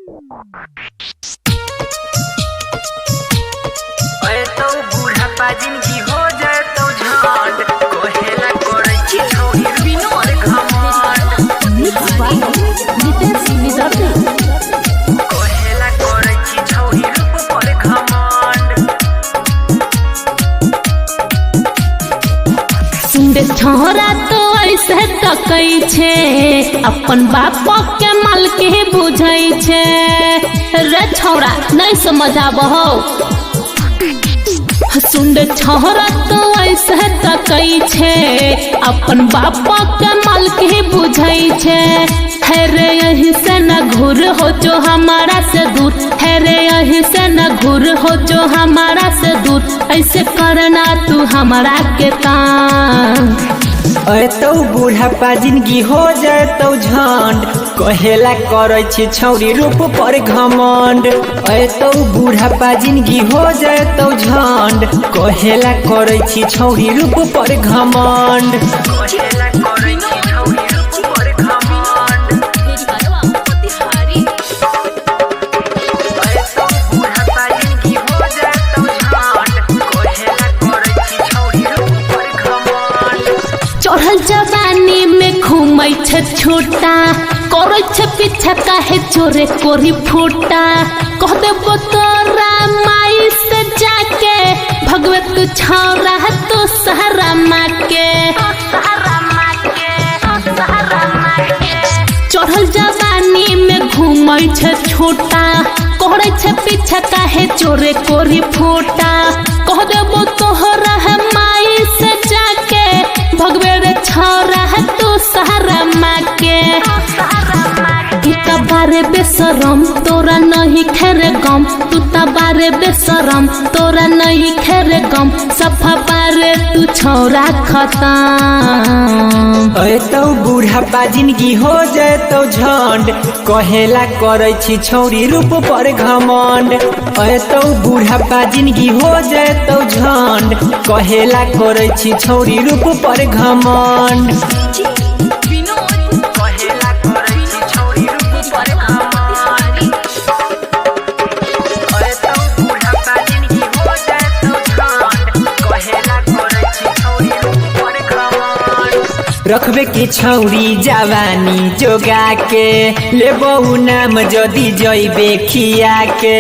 अरे तो बूढ़ा जिंदगी हो जाए तो झांड कोहेला करे छी छोड़ी बिनो और घमंड मिक्स बाय नितेश विदर्भी कोहेला करे छी छोड़ी रूप पर घमंड सुंदे छोरा तो ऐसे तकई छे अपन बाप के माल के बुझई छे रे छोरा नहीं समझ आबहो सुंदे छोरा तो ऐसे तकई छे अपन बाप के माल के बुझई छे है रे यही से न घूर हो जो हमारा से दूर है रे यही से न घूर हो जो हमारा से दूर ऐसे करना तू हमारा के काम। अरे तो बूढ़ा जिंदगी हो जाए तो झंड कहेला करे छी छौरी रूप पर घमंड। अरे तो बूढ़ा जिंदगी हो जाए तो झंड कहेला करे छी छौरी रूप पर घमंड। कहेला करे छी छौरी रूप पर घमंड। अरे तो बूढ़ा जिंदगी हो जाए तो झंड कहेला करे छी छौरी रूप पर घमंड। चढ़ल जवानी में घूमै छे छोटा करे छे पीछा काहे चोरे कोरी फूटा कह देबो तोरा माई से जाके भगवे तू छौरा तू सहरा माँ के चढ़ल जवानी में घूमै छे छोटा करे छे पीछा काहे चोरे कोरी फूटा कह देबो तोहरा माई से जाके भगवे रे छौरा तू सहरा माँ के तू बारे बेसरम तोरा नहीं खेरे गम तू बारे बेसरम तोरा नहीं खेरे गम सफा बारे तू छौरा खत्म। अरे तो बूढ़ा जिंदगी हो जाए तो झंड कहेला करे छी छौरी रूप पर घमंड। अरे तो बूढ़ा जिंदगी हो जाए तो झंड कहेला करे छी छौरी रूप पर घमंड। कहेला करे छी छौरी रूप पर घमंड। अरे तो बूढ़ा जिंदगी हो जाए तो झंड कहेला करे छी छौरी रूप पर घमंड। रखबे की छौरी जवानी जोगा के लेबहु नाम जदी जइबे खिया के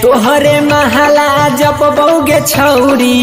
तोहरे महला जप बौगे छौरी